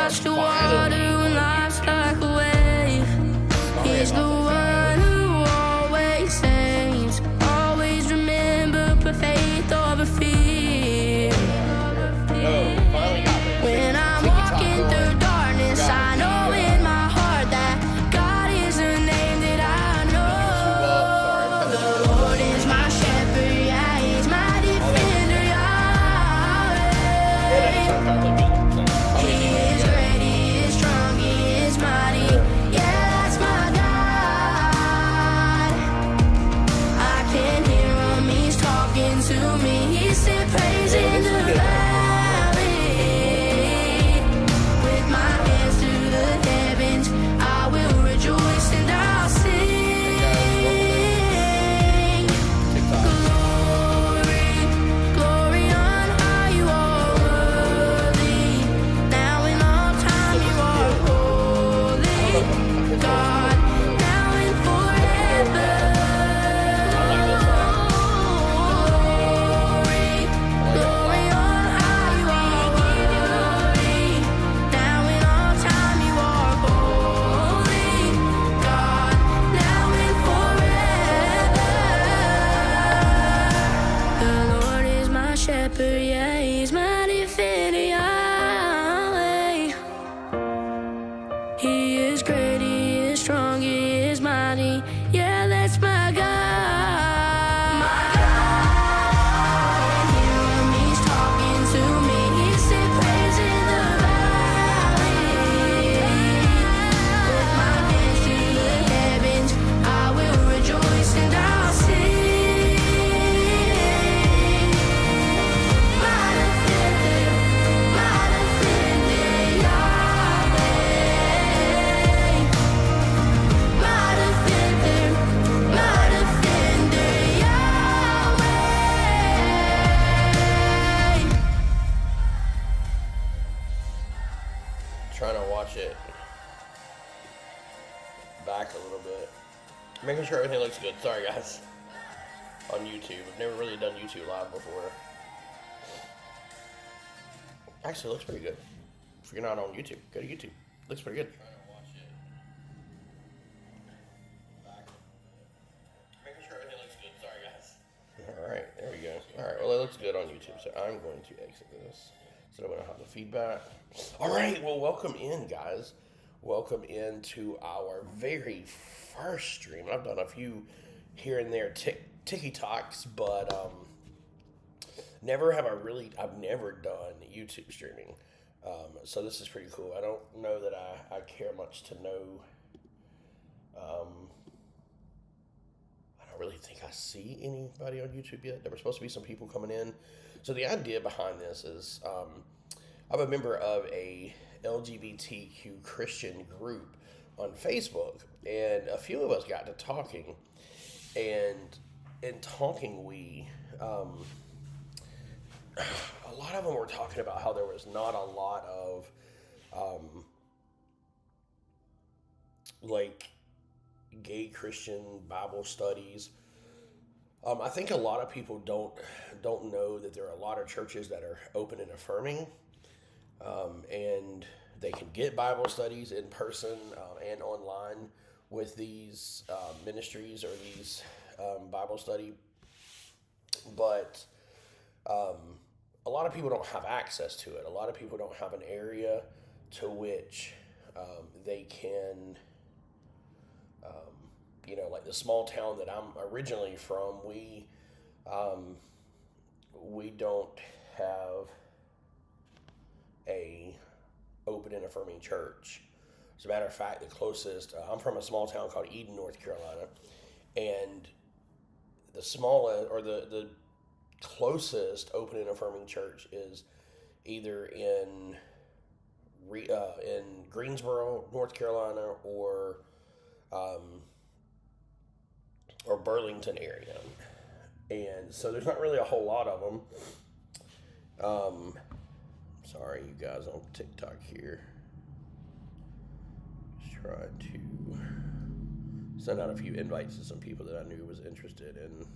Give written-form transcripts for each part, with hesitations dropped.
washed the water and lost like a wave. He's the one who always saves. Always remember, put faith over fear. When I'm walking through darkness, I know in my heart that God is the name that I know. The Lord is my shepherd, yeah, He's my defender, Yahweh. He is great, He is strong, He is mighty, yeah, that's my God. I can hear Him, He's talking to me. He said, praise in the valley. With my hands to the heavens, I will rejoice and I'll sing. Glory, glory on high, you are worthy. Now and all time you are holy. God, now and forever. Glory, glory on high, you are worthy. Now and all time you are holy. God, now and forever. The Lord is my shepherd, yeah, He's my defender, Yahweh. He is great, He is strong, He is mighty, yeah, that's my God. My God, hear Him, He's talking to me. He said, praise in the valley. With my hands to the heavens, I will rejoice and I'll sing. My defender, Yahweh. My defender, Yahweh. Trying to watch it back a little bit. Making sure everything looks good. Sorry, guys. On YouTube. I've never really done YouTube live before. Actually, it looks pretty good. If you're not on YouTube, go to YouTube. Looks pretty good. Trying to watch it back a little bit. Making sure everything looks good. Sorry, guys. Alright, there we go. Alright, well, it looks good on YouTube, so I'm going to exit this so that I don't have the feedback. Alright, well, welcome in, guys. Welcome into our very first stream. I've done a few here and there TikToks, but I've never done YouTube streaming. So this is pretty cool. I don't know that I care much to know. I don't really think I see anybody on YouTube yet. There were supposed to be some people coming in. So the idea behind this is I'm a member of a LGBTQ Christian group on Facebook, and a few of us got to talking, and in talking a lot of them were talking about how there was not a lot of like gay Christian Bible studies. I think a lot of people don't know that there are a lot of churches that are open and affirming, and they can get Bible studies in person and online with these ministries or these Bible study. But a lot of people don't have access to it. A lot of people don't have an area to which they can, like the small town that I'm originally from, we don't have a open and affirming church. As a matter of fact, the closest, I'm from a small town called Eden, North Carolina, and the closest open and affirming church is either in Greensboro, North Carolina, or Burlington area. And so there's not really a whole lot of them. Sorry, you guys on TikTok here. Just trying to send out a few invites to some people that I knew was interested in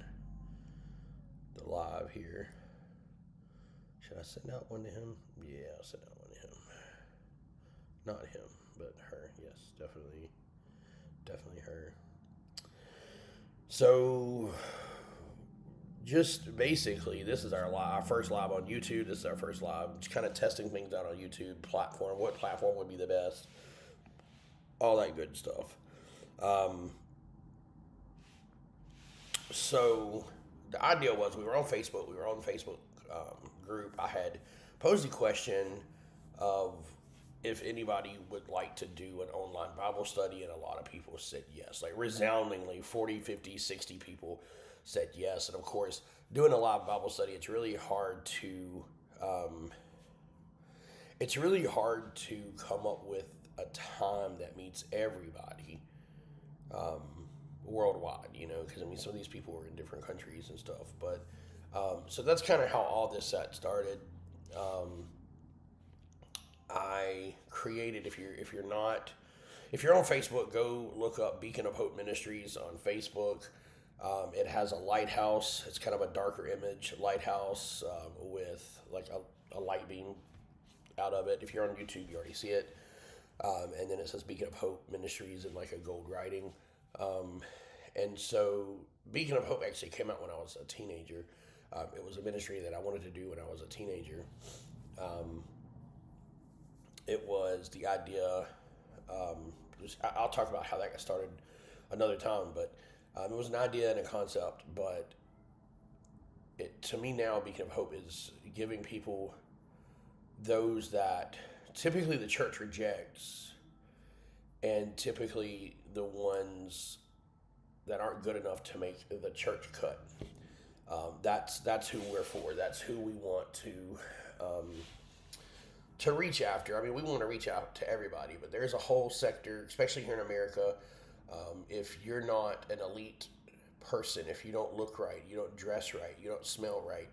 the live here. Should I send out one to him? Yeah, I'll send out one to him. not him, but her. Yes, definitely her. So, just basically, this is our first live on YouTube. This is our first live, just kind of testing things out on YouTube platform. What platform would be the best? All that good stuff. So the idea was we were on Facebook. We were on the Facebook group. I had posed the question of if anybody would like to do an online Bible study, and a lot of people said yes. Like resoundingly, 40, 50, 60 people said yes. And of course, doing a live Bible study, it's really hard to come up with a time that meets everybody worldwide, because some of these people were in different countries and stuff. But so that's kind of how all this set started. I created, if you're on Facebook, go look up Beacon of Hope Ministries on Facebook. It has a lighthouse. It's kind of a darker image lighthouse with like a light beam out of it. If you're on YouTube, you already see it. And then it says Beacon of Hope Ministries in like a gold writing. And so Beacon of Hope actually came out when I was a teenager. It was a ministry that I wanted to do when I was a teenager. It was the idea, I'll talk about how that got started another time, but it was an idea and a concept, but to me now, Beacon of Hope is giving people those that typically the church rejects, and typically the ones that aren't good enough to make the church cut. That's who we're for. That's who we want to reach after. I mean, we want to reach out to everybody, but there's a whole sector, especially here in America. If you're not an elite person, if you don't look right, you don't dress right, you don't smell right,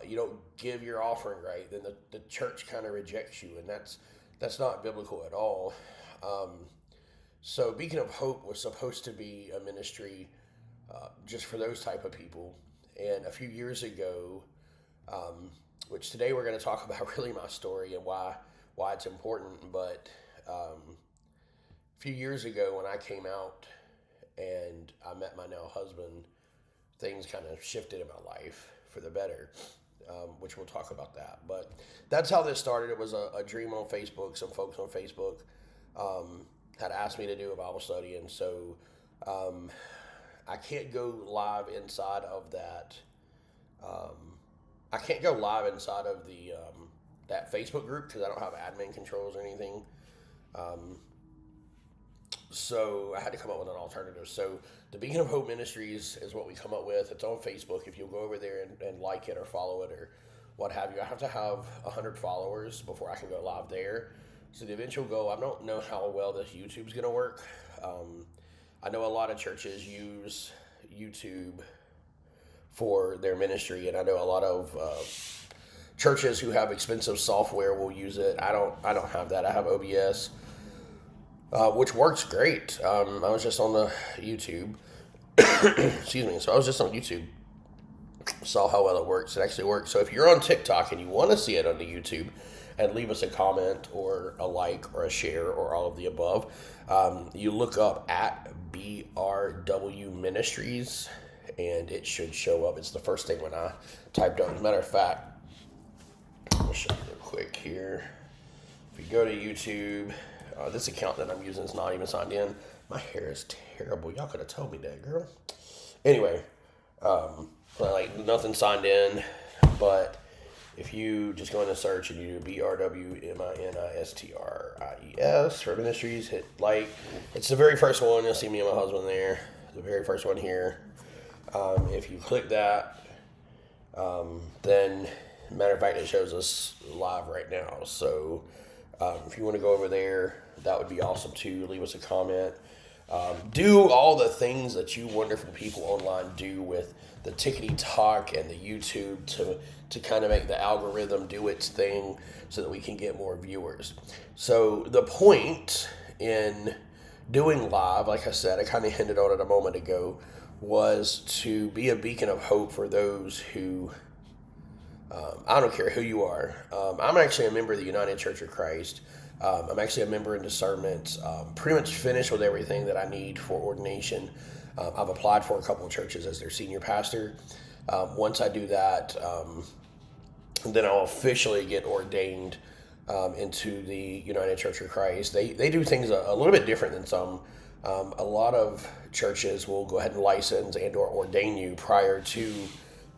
you don't give your offering right, then the church kind of rejects you, and that's not biblical at all. So Beacon of Hope was supposed to be a ministry just for those type of people. And a few years ago, which today we're going to talk about really my story and why it's important, but a few years ago when I came out and I met my now husband, things kind of shifted in my life for the better, which we'll talk about that. But that's how this started. It was a dream on Facebook. Some folks on Facebook had asked me to do a Bible study, and so I can't go live inside of that. I can't go live inside of the that Facebook group because I don't have admin controls or anything. So I had to come up with an alternative. So the Beacon of Hope Ministries is what we come up with. It's on Facebook. If you'll go over there and like it or follow it or what have you, I have to have 100 followers before I can go live there. So the eventual goal, I don't know how well this YouTube's going to work. I know a lot of churches use YouTube for their ministry, and I know a lot of churches who have expensive software will use it. I don't have that. I have OBS, which works great. I was just on the YouTube. Excuse me. So I was just on YouTube. Saw how well it works. It actually works. So if you're on TikTok and you want to see it on the YouTube, and leave us a comment or a like or a share or all of the above, you look up at BRW Ministries and it should show up. It's the first thing when I typed on. As a matter of fact, I'll show you real quick here. If you go to YouTube, this account that I'm using is not even signed in. My hair is terrible. Y'all could have told me that, girl. Anyway, like nothing signed in, but if you just go into search and you do BRWMINISTRIES for ministries, hit like. It's the very first one. You'll see me and my husband there. The very first one here. If you click that, then matter of fact, it shows us live right now. So if you want to go over there, that would be awesome too. Leave us a comment. Do all the things that you wonderful people online do with the TikTok and the YouTube to kind of make the algorithm do its thing so that we can get more viewers. So the point in doing live, like I said, I kind of hinted on it a moment ago, was to be a beacon of hope for those who, I don't care who you are. I'm actually a member of the United Church of Christ. I'm actually a member in discernment, pretty much finished with everything that I need for ordination. I've applied for a couple of churches as their senior pastor. Once I do that, then I'll officially get ordained into the United Church of Christ. They do things a little bit different than some. A lot of churches will go ahead and license and or ordain you prior to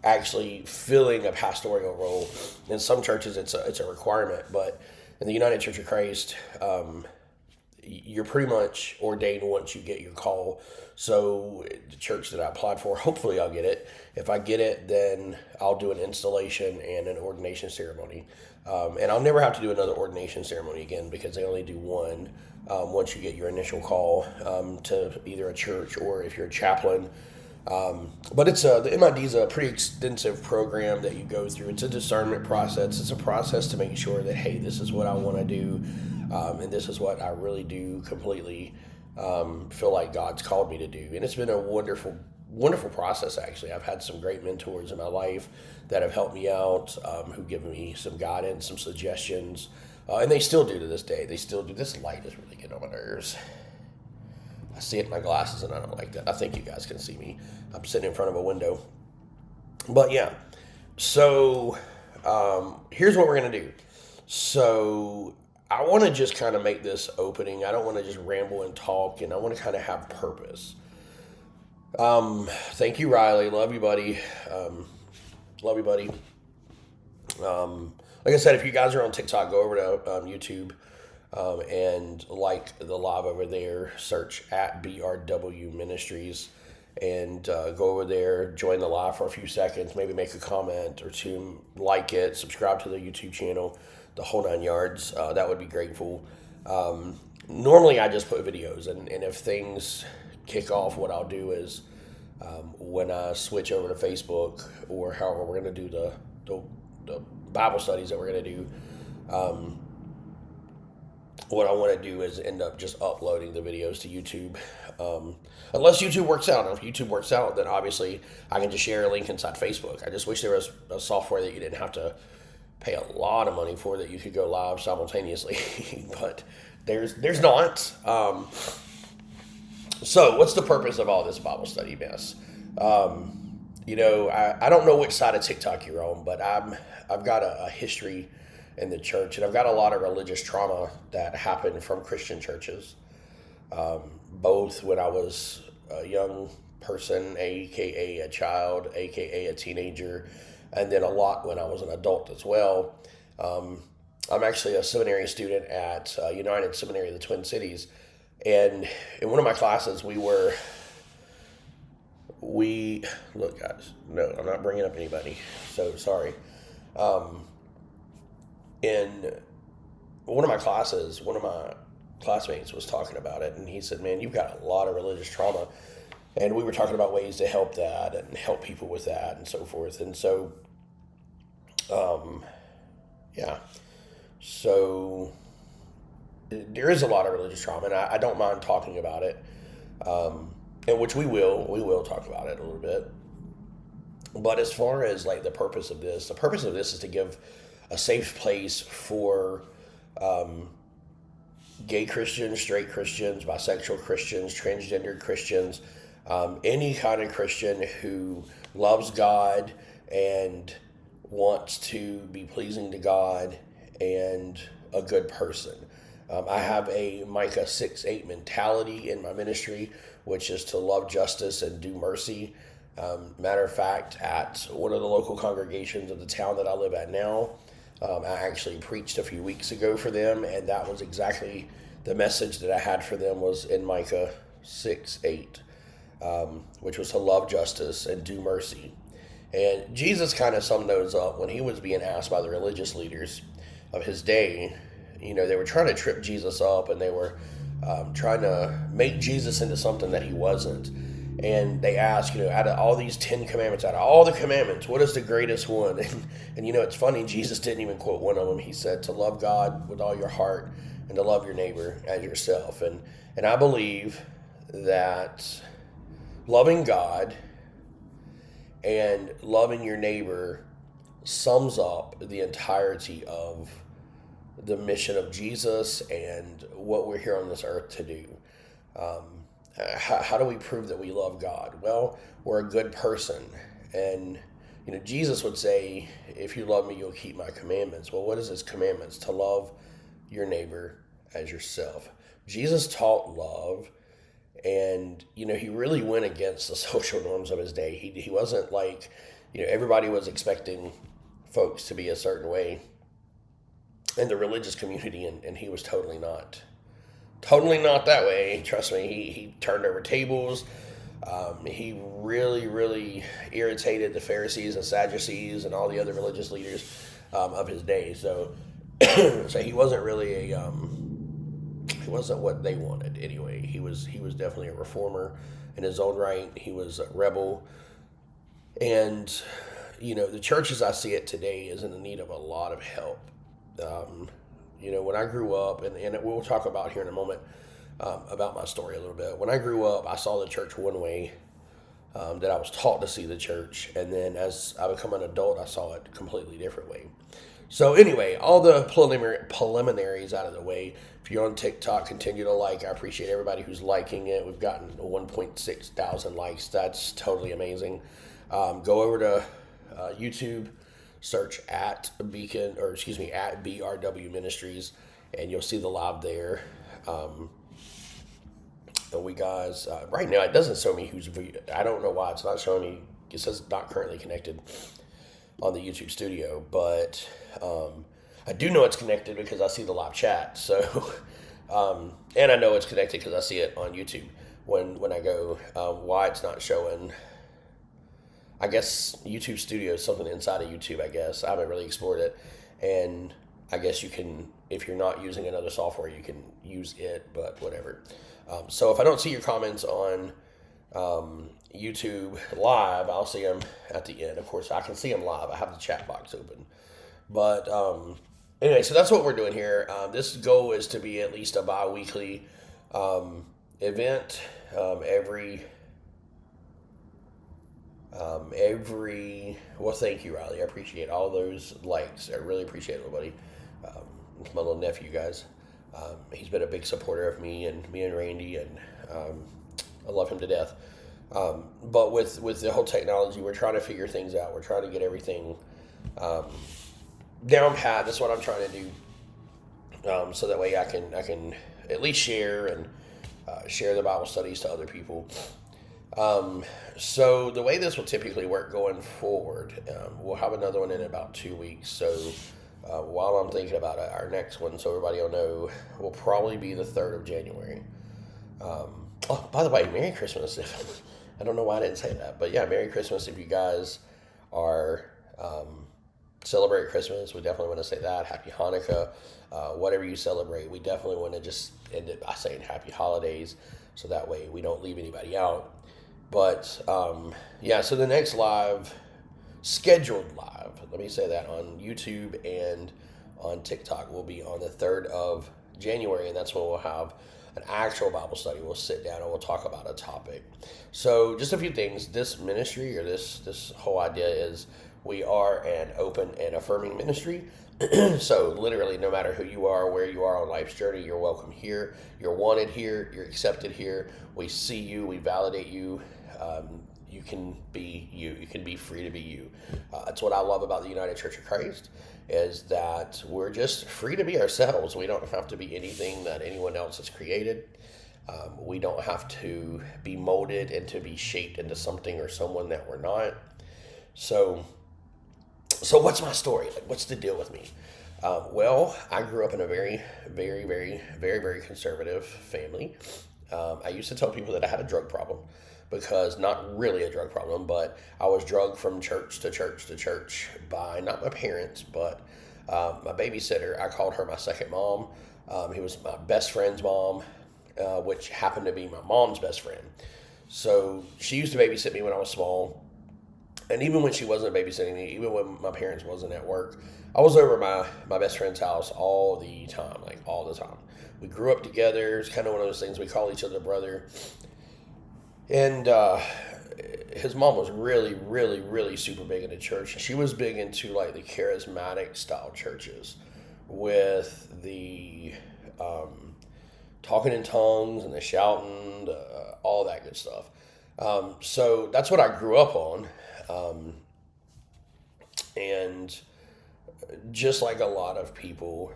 actually filling a pastoral role. In some churches, it's a requirement, but in the United Church of Christ, you're pretty much ordained once you get your call. So the church that I applied for, hopefully I'll get it. If I get it, then I'll do an installation and an ordination ceremony. And I'll never have to do another ordination ceremony again because they only do one once you get your initial call to either a church or if you're a chaplain. But the MID is a pretty extensive program that you go through. It's a discernment process. It's a process to make sure that, hey, this is what I want to do, and this is what I really do completely feel like God's called me to do. And it's been a wonderful, wonderful process, actually. I've had some great mentors in my life that have helped me out, who've given me some guidance, some suggestions, and they still do to this day. They still do. This light is really getting on my nerves. I see it in my glasses, and I don't like that. I think you guys can see me. I'm sitting in front of a window. But yeah, so here's what we're going to do. So I want to just kind of make this opening. I don't want to just ramble and talk, and I want to kind of have purpose. Thank you, Riley. Love you, buddy. Love you, buddy. Like I said, if you guys are on TikTok, go over to YouTube. And like the live over there, search at BRW Ministries and go over there, join the live for a few seconds, maybe make a comment or two, like it, subscribe to the YouTube channel, the whole 9 yards. That would be grateful. Normally I just put videos, and if things kick off, what I'll do is when I switch over to Facebook or however we're going to do the Bible studies that we're going to do, what I want to do is end up just uploading the videos to YouTube. Unless YouTube works out. And if YouTube works out, then obviously I can just share a link inside Facebook. I just wish there was a software that you didn't have to pay a lot of money for, that you could go live simultaneously. But there's not. So what's the purpose of all this Bible study mess? I don't know which side of TikTok you're on, but I've got a history in the church, and I've got a lot of religious trauma that happened from Christian churches, both when I was a young person, aka a child, aka a teenager, and then a lot when I was an adult as well. I'm actually a seminary student at United Seminary of the Twin Cities, and in one of my classes look, guys, no, I'm not bringing up anybody, so sorry. In one of my classes, one of my classmates was talking about it, and he said, man, you've got a lot of religious trauma. And we were talking about ways to help that and help people with that and so forth. And so, so there is a lot of religious trauma, and I don't mind talking about it, and which we will talk about it a little bit. But as far as like the purpose of this is to give a safe place for gay Christians, straight Christians, bisexual Christians, transgender Christians, any kind of Christian who loves God and wants to be pleasing to God and a good person. I have a Micah 6:8 mentality in my ministry, which is to love justice and do mercy. Matter of fact, at one of the local congregations of the town that I live at now, I actually preached a few weeks ago for them, and that was exactly the message that I had for them, was in Micah 6:8, which was to love justice and do mercy. And Jesus kind of summed those up when he was being asked by the religious leaders of his day. They were trying to trip Jesus up, and they were trying to make Jesus into something that he wasn't. And they asked, out of all these 10 commandments, out of all the commandments, what is the greatest one? And it's funny, Jesus didn't even quote one of them. He said to love God with all your heart and to love your neighbor as yourself. And I believe that loving God and loving your neighbor sums up the entirety of the mission of Jesus and what we're here on this earth to do. How do we prove that we love God? Well, we're a good person. And, Jesus would say, if you love me, you'll keep my commandments. Well, what is his commandments? To love your neighbor as yourself. Jesus taught love, and, he really went against the social norms of his day. He wasn't like, everybody was expecting folks to be a certain way in the religious community, and he was totally not that way. Trust me, he turned over tables. He really, really irritated the Pharisees and Sadducees and all the other religious leaders of his day. So, so he wasn't really he wasn't what they wanted anyway. He was definitely a reformer in his own right. He was a rebel, and the church as I see it today is in need of a lot of help. When I grew up, and we'll talk about here in a moment about my story a little bit. When I grew up, I saw the church one way, that I was taught to see the church, and then as I become an adult, I saw it a completely different way. So anyway, all the preliminaries out of the way. If you're on TikTok, continue to like. I appreciate everybody who's liking it. We've gotten 1.6 thousand likes. That's totally amazing. Go over to YouTube, search at BRW Ministries, and you'll see the live there. And we guys, right now it doesn't show me who's, I don't know why it's not showing me. It says not currently connected on the YouTube studio, but I do know it's connected because I see the live chat. So, and I know it's connected because I see it on YouTube when I go. Why it's not showing? I guess YouTube Studio is something inside of YouTube. I guess I haven't really explored it, and I guess you can, if you're not using another software, you can use it. But whatever. So if I don't see your comments on YouTube live, I'll see them at the end. Of course, I can see them live. I have the chat box open. But anyway, so that's what we're doing here. This goal is to be at least a bi-weekly event. Well, thank you, Riley. I appreciate all those likes. I really appreciate it, buddy. It's my little nephew, guys. He's been a big supporter of me and Randy, and I love him to death. But with the whole technology, we're trying to figure things out. We're trying to get everything down pat. That's what I'm trying to do. So that way I can at least share and share the Bible studies to other people. So the way this will typically work going forward, we'll have another one in about 2 weeks. So while I'm thinking about it, our next one, so everybody will know, will probably be the 3rd of January. Oh, by the way, Merry Christmas. I don't know why I didn't say that, but yeah, Merry Christmas if you guys are celebrate Christmas. We definitely want to say that. Happy Hanukkah. Whatever you celebrate, we definitely want to just end it by saying Happy Holidays, so that way we don't leave anybody out. But yeah, so the next scheduled live, let me say that, on YouTube and on TikTok will be on the 3rd of January, and that's when we'll have an actual Bible study. We'll sit down and we'll talk about a topic. So just a few things. This ministry, or this whole idea, is we are an open and affirming ministry. So literally, no matter who you are, where you are on life's journey, you're welcome here. You're wanted here. You're accepted here. We see you. We validate you. You can be you. You can be free to be you. That's what I love about the United Church of Christ, is that we're just free to be ourselves. We don't have to be anything that anyone else has created. We don't have to be molded and to be shaped into something or someone that we're not. So what's my story? Like, what's the deal with me? Well, I grew up in a very, very, very, very, very conservative family. I used to tell people that I had a drug problem, because not really a drug problem, but I was drugged from church to church to church by not my parents, but my babysitter. I called her my second mom. He was my best friend's mom, which happened to be my mom's best friend. So she used to babysit me when I was small. And even when she wasn't babysitting me, even when my parents wasn't at work, I was over at my best friend's house all the time, like all the time. We grew up together. It's kind of one of those things, we call each other brother. And his mom was really, really, really super big into church. She was big into like the charismatic style churches, with the talking in tongues and the shouting, all that good stuff. So that's what I grew up on. And just like a lot of people,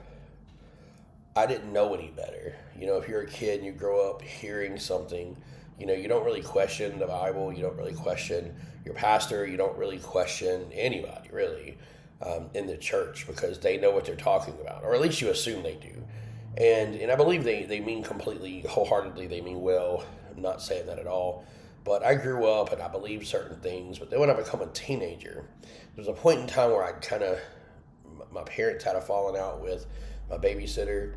I didn't know any better. If you're a kid and you grow up hearing something, you don't really question the Bible. You don't really question your pastor. You don't really question anybody, really, in the church, because they know what they're talking about, or at least you assume they do. And I believe they mean completely, wholeheartedly, they mean well. I'm not saying that at all. But I grew up and I believed certain things. But then when I become a teenager, there was a point in time where my parents had a falling out with my babysitter.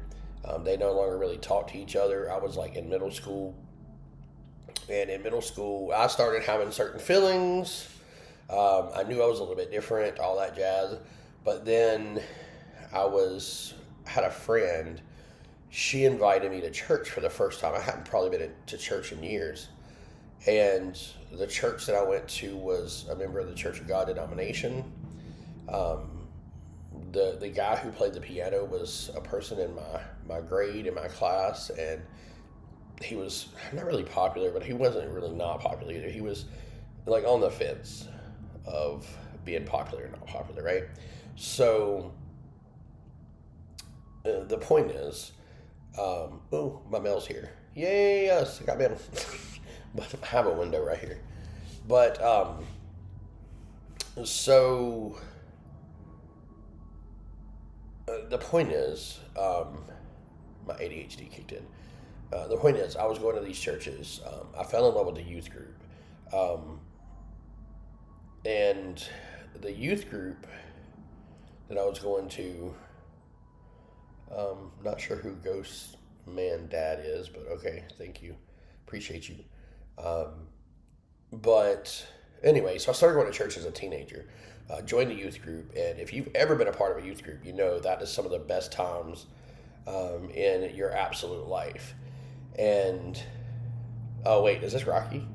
They no longer really talked to each other. I was like in middle school. And in middle school, I started having certain feelings. I knew I was a little bit different, all that jazz. But then I had a friend. She invited me to church for the first time. I hadn't probably been to church in years. And the church that I went to was a member of the Church of God denomination. The guy who played the piano was a person in my grade, in my class, and he was not really popular, but he wasn't really not popular either. He was like on the fence of being popular and not popular, right? So the point is, my mail's here. Yay, yes, I got mail. But I have a window right here. But, so, the point is, my ADHD kicked in. The point is, I was going to these churches. I fell in love with the youth group. And the youth group that I was going to, not sure who Ghost Man Dad is, but okay, thank you. Appreciate you. But anyway, so I started going to church as a teenager, joined the youth group, and if you've ever been a part of a youth group, you know that is some of the best times in your absolute life. And, oh wait, is this Rocky?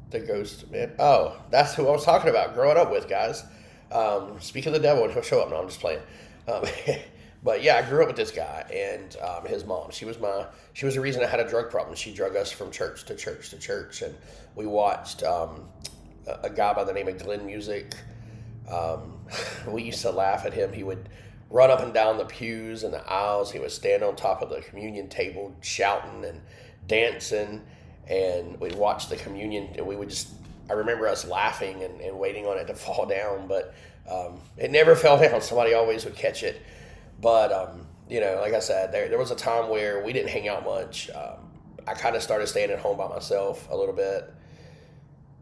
The Ghost Man? Oh, that's who I was talking about, growing up with, guys. Speak of the devil and he'll show up. No, I'm just playing. But yeah, I grew up with this guy and his mom. She was the reason I had a drug problem. She drug us from church to church to church, and we watched a guy by the name of Glenn Music. We used to laugh at him. He would run up and down the pews and the aisles. He would stand on top of the communion table shouting and dancing, and we'd watch the communion, and we would just, I remember us laughing and waiting on it to fall down, but it never fell down. Somebody always would catch it. But, like I said, there was a time where we didn't hang out much. I kind of started staying at home by myself a little bit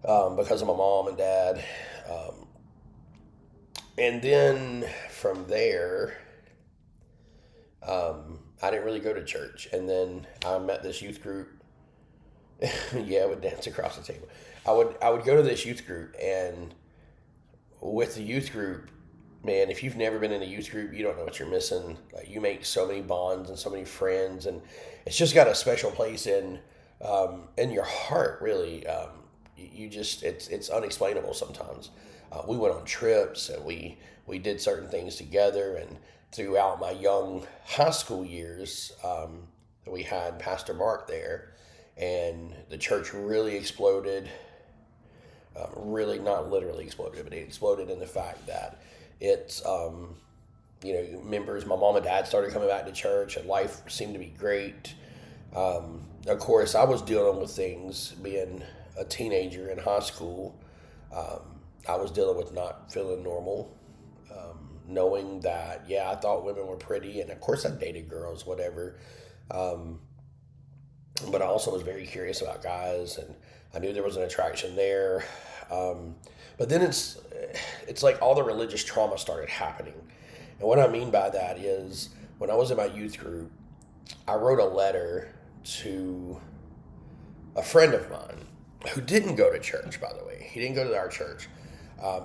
because of my mom and dad. And then from there, I didn't really go to church. And then I met this youth group. Yeah, I would dance across the table. I would go to this youth group, and with the youth group, man, if you've never been in a youth group, you don't know what you're missing. Like, you make so many bonds and so many friends, and it's just got a special place in your heart, really. It's unexplainable sometimes. We went on trips, and we did certain things together, and throughout my young high school years, we had Pastor Mark there, and the church really exploded. Really, not literally exploded, but it exploded in the fact that it's, members, my mom and dad started coming back to church, and life seemed to be great. Of course, I was dealing with things being a teenager in high school. I was dealing with not feeling normal, knowing that, I thought women were pretty, and of course I dated girls, whatever. But I also was very curious about guys, and I knew there was an attraction there. But then it's like all the religious trauma started happening. And what I mean by that is, when I was in my youth group, I wrote a letter to a friend of mine who didn't go to church, by the way. He didn't go to our church.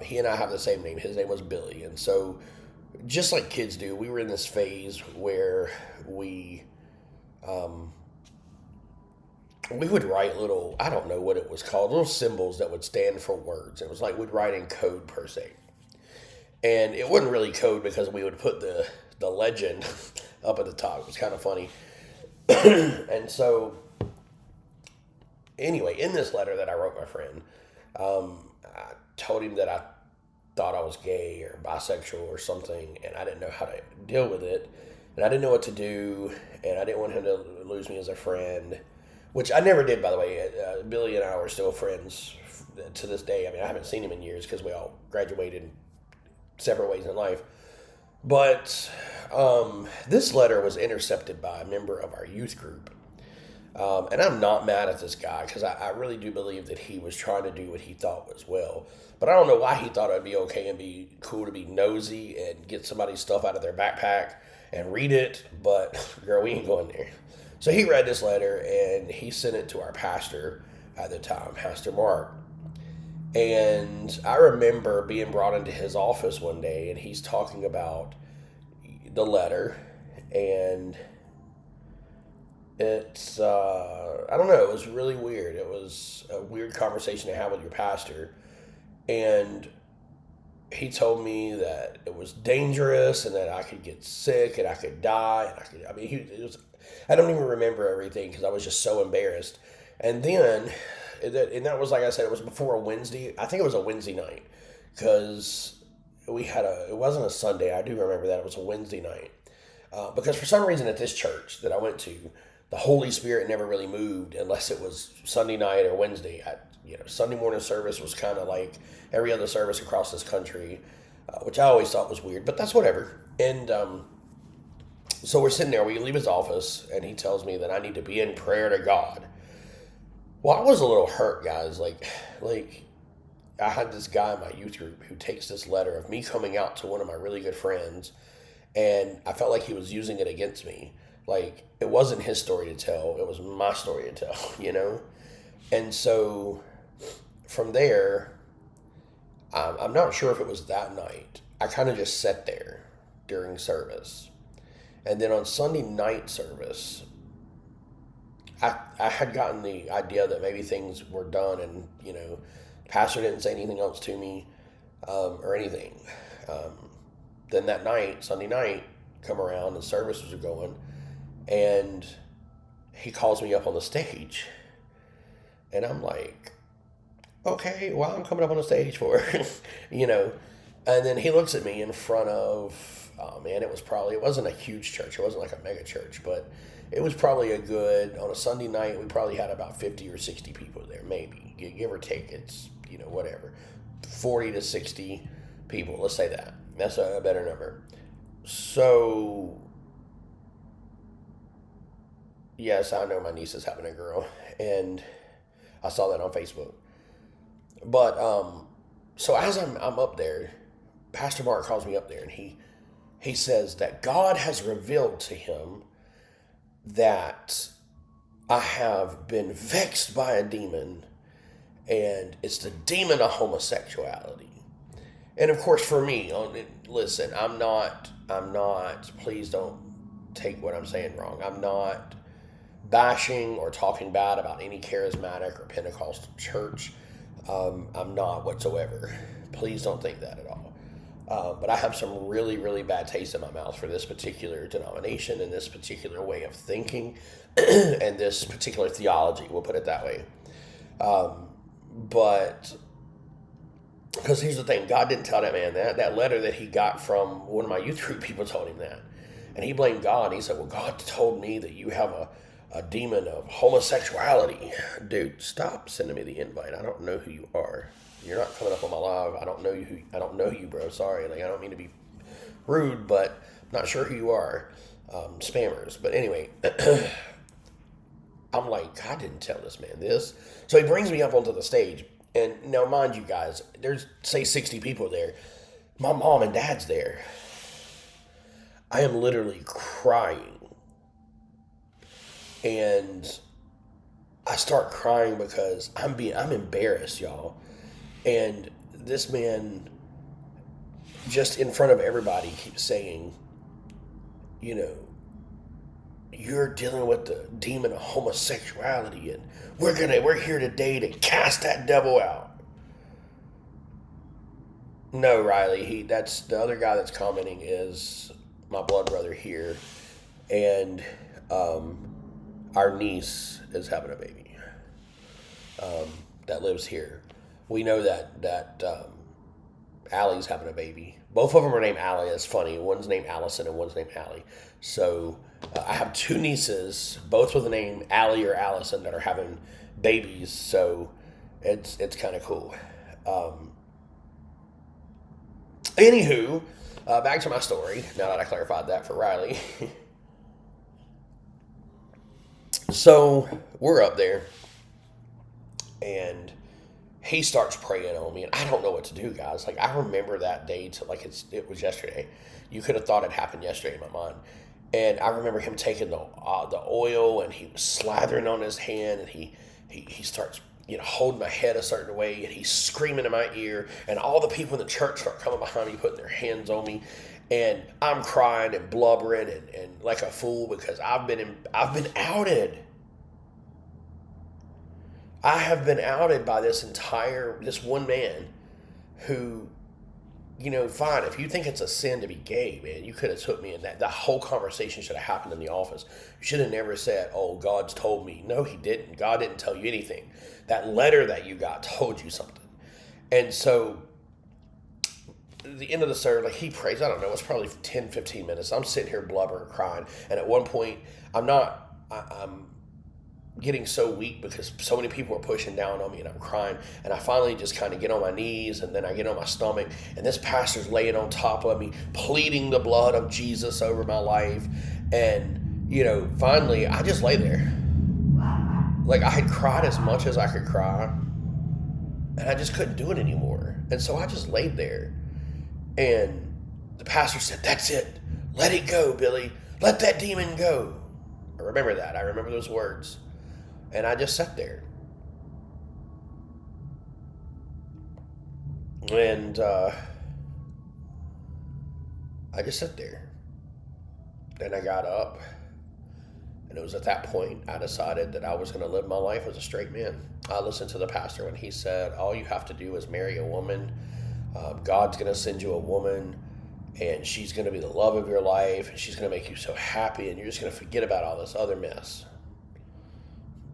He and I have the same name. His name was Billy. And so, just like kids do, we were in this phase where we would write little, I don't know what it was called, little symbols that would stand for words. It was like we'd write in code, per se. And it wasn't really code, because we would put the the legend up at the top. It was kind of funny. And so, anyway, in this letter that I wrote my friend, I told him that I thought I was gay or bisexual or something, and I didn't know how to deal with it, and I didn't know what to do, and I didn't want him to lose me as a friend, which I never did, by the way. Billy and I were still friends to this day. I mean, I haven't seen him in years because we all graduated separate ways in life. But this letter was intercepted by a member of our youth group. And I'm not mad at this guy because I really do believe that he was trying to do what he thought was well. But I don't know why he thought it would be okay and be cool to be nosy and get somebody's stuff out of their backpack and read it. But, girl, we ain't going there. So he read this letter and he sent it to our pastor at the time, Pastor Mark. And I remember being brought into his office one day and he's talking about the letter, and it's, I don't know, it was really weird. It was a weird conversation to have with your pastor. And he told me that it was dangerous and that I could get sick and I could die. And I don't even remember everything because I was just so embarrassed. And then, and that was, like I said, it was before a Wednesday. I think it was a Wednesday night because it wasn't a Sunday. I do remember that it was a Wednesday night. Because for some reason at this church that I went to, the Holy Spirit never really moved unless it was Sunday night or Wednesday. Sunday morning service was kind of like every other service across this country, which I always thought was weird, but that's whatever. And so we're sitting there. We leave his office, and he tells me that I need to be in prayer to God. Well, I was a little hurt, guys. Like I had this guy in my youth group who takes this letter of me coming out to one of my really good friends, and I felt like he was using it against me. Like, it wasn't his story to tell. It was my story to tell, And so from there, I'm not sure if it was that night. I kind of just sat there during service. And then on Sunday night service, I had gotten the idea that maybe things were done and, pastor didn't say anything else to me or anything. Then that night, Sunday night, come around and services are going, and he calls me up on the stage. And I'm like, okay, well, I'm coming up on the stage for, And then he looks at me in front of, it wasn't a huge church. It wasn't like a mega church, but it was probably on a Sunday night, we probably had about 50 or 60 people there, maybe, give or take. It's, whatever, 40 to 60 people. Let's say that. That's a better number. So, yes, I know my niece is having a girl, and I saw that on Facebook. But, so as I'm up there, Pastor Mark calls me up there, and he says that God has revealed to him that I have been vexed by a demon, and it's the demon of homosexuality. And of course, for me, listen, I'm not, please don't take what I'm saying wrong. I'm not bashing or talking bad about any charismatic or Pentecostal church. I'm not whatsoever. Please don't think that at all. But I have some really, really bad taste in my mouth for this particular denomination and this particular way of thinking and this particular theology, we'll put it that way. But, because here's the thing, God didn't tell that man that. That letter that he got from one of my youth group people told him that. And he blamed God. And he said, well, God told me that you have a demon of homosexuality. Dude, stop sending me the invite. I don't know who you are. You're not coming up on my live. I don't know you, bro. Sorry. I don't mean to be rude, but I'm not sure who you are. Spammers. But anyway, I'm like, God didn't tell this man this. So he brings me up onto the stage. And now, mind you guys, there's, say, 60 people there. My mom and dad's there. I am literally crying. And I start crying because I'm embarrassed, y'all. And this man, just in front of everybody, keeps saying, you're dealing with the demon of homosexuality, and we're here today to cast that devil out. No, Riley, that's the other guy that's commenting is my blood brother here, and our niece is having a baby that lives here. We know that Allie's having a baby. Both of them are named Allie. That's funny. One's named Allison and one's named Allie. So I have two nieces, both with the name Allie or Allison, that are having babies. So it's kind of cool. Anywho, back to my story. Now that I clarified that for Riley. So we're up there, and he starts praying on me, and I don't know what to do, guys. Like, I remember that day it was yesterday. You could have thought it happened yesterday in my mind. And I remember him taking the oil, and he was slathering on his hand, and he starts holding my head a certain way, and he's screaming in my ear, and all the people in the church start coming behind me, putting their hands on me, and I'm crying and blubbering and like a fool because I've been outed. I have been outed by this one man who, fine, if you think it's a sin to be gay, man, you could have took me in that. The whole conversation should have happened in the office. You should have never said, oh, God's told me. No, he didn't. God didn't tell you anything. That letter that you got told you something. And so at the end of the service, like, he prays, I don't know, it's probably 10, 15 minutes. I'm sitting here blubbering, crying. And at one point, I'm getting so weak because so many people are pushing down on me, and I'm crying, and I finally just kind of get on my knees, and then I get on my stomach, and this pastor's laying on top of me, pleading the blood of Jesus over my life. And finally I just lay there. Like, I had cried as much as I could cry, and I just couldn't do it anymore. And so I just laid there, and the pastor said, that's it, let it go, Billy, let that demon go. I remember that. I remember those words. And I just sat there. And I just sat there. Then I got up. And it was at that point I decided that I was going to live my life as a straight man. I listened to the pastor when he said, all you have to do is marry a woman. God's going to send you a woman, and she's going to be the love of your life, and she's going to make you so happy, and you're just going to forget about all this other mess.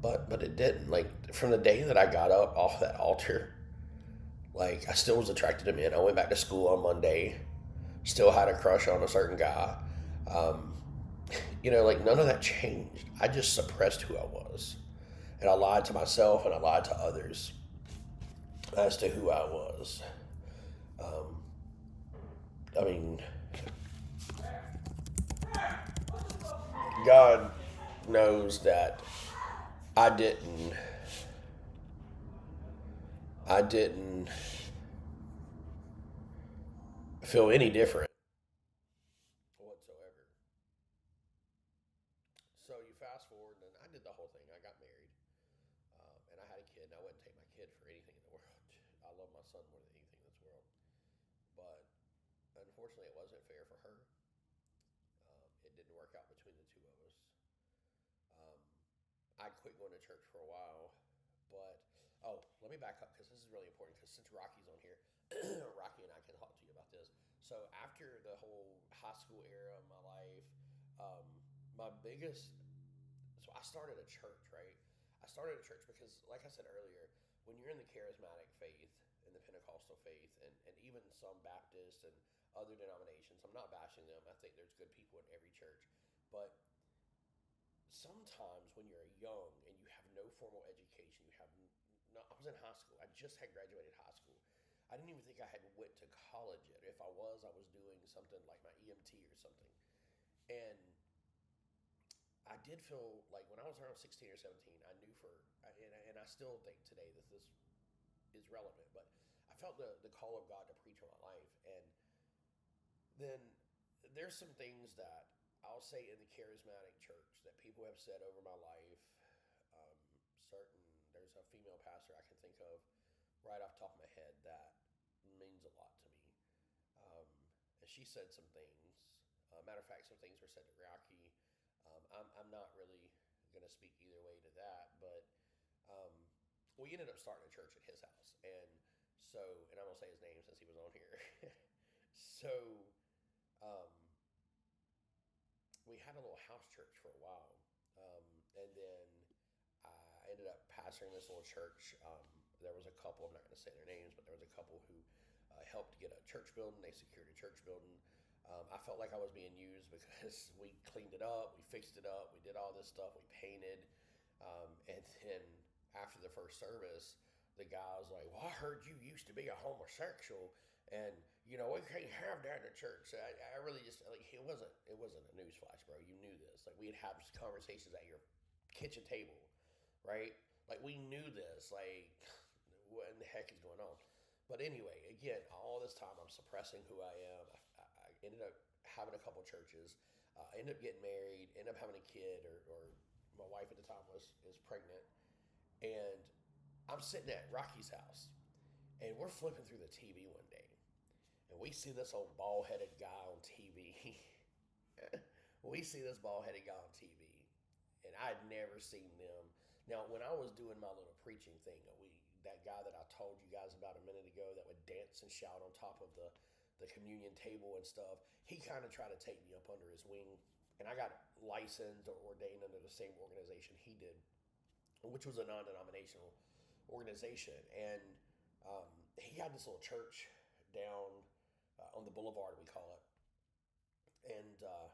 But it didn't. Like, from the day that I got up off that altar, like, I still was attracted to men. I went back to school on Monday, still had a crush on a certain guy. None of that changed. I just suppressed who I was. And I lied to myself, and I lied to others as to who I was. God knows that I didn't feel any different whatsoever. So you fast forward, and I did the whole thing. I got married, and I had a kid, and I wouldn't take my kid for anything in the world. I love my son more than anything in this world. But unfortunately, it wasn't fair for her. It didn't work out between the two of us. I quit going to church for a while, but let me back up, because this is really important, because since Rocky's on here, Rocky and I can talk to you about this. So after the whole high school era of my life, so I started a church, right? I started a church because, like I said earlier, when you're in the charismatic faith, in the Pentecostal faith, and even some Baptist and other denominations, I'm not bashing them. I think there's good people in every church, but sometimes when you're young and you have no formal education, I was in high school. I just had graduated high school. I didn't even think I had went to college yet. If I was doing something like my EMT or something. And I did feel like when I was around 16 or 17, I knew and I still think today that this is relevant, but I felt the call of God to preach on my life. And then there's some things that I'll say in the charismatic church that people have said over my life. There's a female pastor I can think of right off the top of my head that means a lot to me. And she said some things. Matter of fact, some things were said to Rocky. I'm not really going to speak either way to that, but we ended up starting a church at his house. And I'm going to say his name since he was on here. So we had a little house church for a while, and then I ended up pastoring this little church. There was a couple, I'm not going to say their names, but there was a couple who helped get a church building. They secured a church building. I felt like I was being used because we cleaned it up, we fixed it up, we did all this stuff, we painted. And then after the first service, the guy was like, "Well, I heard you used to be a homosexual, and we can't have that in the church." So I really just like it wasn't a newsflash, bro. You knew this. Like we had had conversations at your kitchen table, right? Like we knew this. Like what in the heck is going on? But anyway, again, all this time I'm suppressing who I am. I ended up having a couple churches. Ended up getting married. Ended up having a kid, or my wife at the time is pregnant, and I'm sitting at Rocky's house, and we're flipping through the TV one day, and we see this old bald-headed guy on TV. We see this bald-headed guy on TV, and I'd never seen them. Now, when I was doing my little preaching thing, that guy that I told you guys about a minute ago that would dance and shout on top of the communion table and stuff, he kind of tried to take me up under his wing, and I got licensed or ordained under the same organization he did, which was a non-denominational organization. And he had this little church down on the boulevard, we call it. And I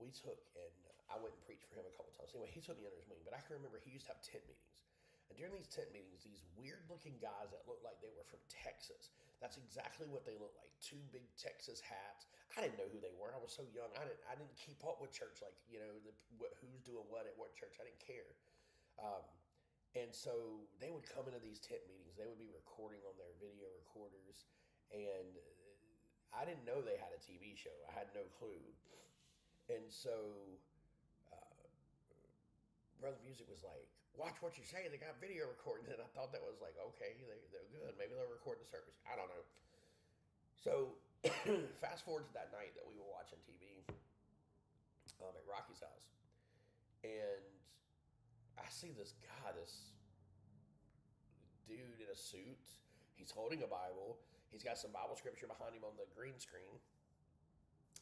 went and preached for him a couple times. Anyway, he took me under his wing, but I can remember he used to have tent meetings. And during these tent meetings, these weird looking guys that looked like they were from Texas, that's exactly what they looked like. Two big Texas hats. I didn't know who they were. I was so young. I didn't keep up with church, like, who's doing what at what church. I didn't care. And so they would come into these tent meetings. They would be recording on their video recorders. And I didn't know they had a TV show. I had no clue. And so Brother Music was like, "Watch what you say. They got video recording." And I thought that was like, okay, they're good. Maybe they'll record the service. I don't know. So fast forward to that night that we were watching TV at Rocky's house. And I see this guy, this dude in a suit. He's holding a Bible. He's got some Bible scripture behind him on the green screen.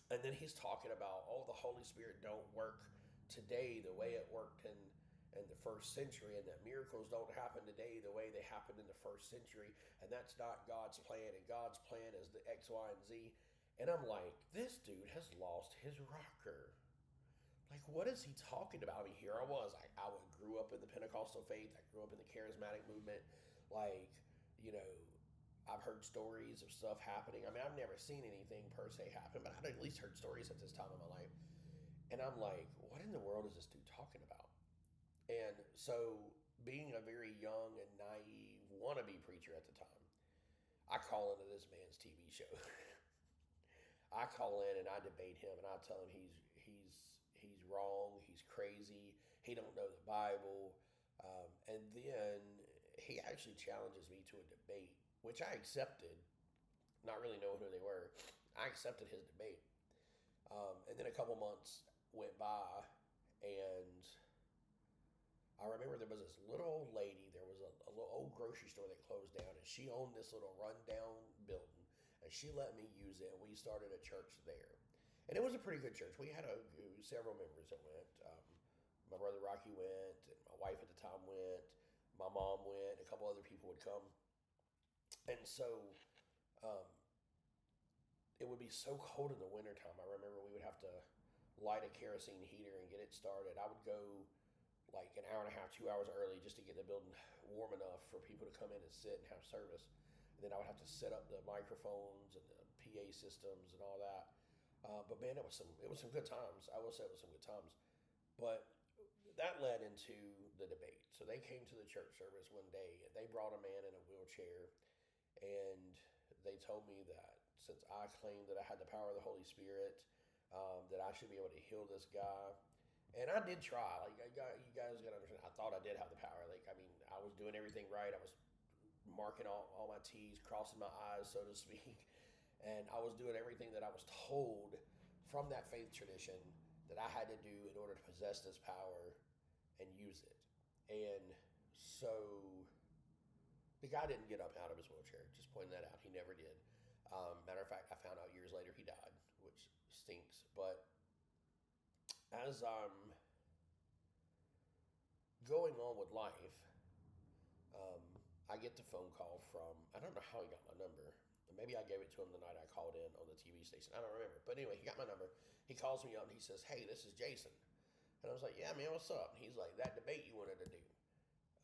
And then he's talking about, the Holy Spirit don't work today the way it worked in the first century, and that miracles don't happen today the way they happened in the first century, and that's not God's plan, and God's plan is the X, Y, and Z. And I'm like, this dude has lost his rocker. Like, what is he talking about? I mean, here I was. I grew up in the Pentecostal faith. I grew up in the charismatic movement. Like, I've heard stories of stuff happening. I mean, I've never seen anything per se happen, but I've at least heard stories at this time in my life. And I'm like, what in the world is this dude talking about? And so, being a very young and naive wannabe preacher at the time, I call into this man's TV show. I call in and I debate him, and I tell him he's wrong, he's crazy, he don't know the Bible. And then he actually challenges me to a debate, which I accepted, not really knowing who they were. I accepted his debate. And then a couple months went by, and I remember there was this little old lady. There was a little old grocery store that closed down, and she owned this little rundown building, and she let me use it, and we started a church there. And it was a pretty good church. We had several members that went. My brother Rocky went, and my wife at the time went. My mom went. A couple other people would come. And so it would be so cold in the wintertime. I remember we would have to light a kerosene heater and get it started. I would go like an hour and a half, 2 hours early just to get the building warm enough for people to come in and sit and have service. And then I would have to set up the microphones and the PA systems and all that. But man, it was some good times. I will say it was some good times. But that led into the debate. So they came to the church service one day, and they brought a man in a wheelchair, and they told me that since I claimed that I had the power of the Holy Spirit, that I should be able to heal this guy. And I did try. Like, you guys got to understand, I thought I did have the power. Like, I mean, I was doing everything right. I was marking all my T's, crossing my I's, so to speak. And I was doing everything that I was told from that faith tradition that I had to do in order to possess this power and use it. And so the guy didn't get up out of his wheelchair. Just pointing that out. He never did. Matter of fact, I found out years later he died, which stinks. But as I'm going on with life, um, I get the phone call from, I don't know how he got my number. Maybe I gave it to him the night I called in on the TV station. I don't remember. But anyway, he got my number. He calls me up and he says, "Hey, this is Jason." And I was like, "Yeah, man, what's up?" And he's like, "That debate you wanted to do."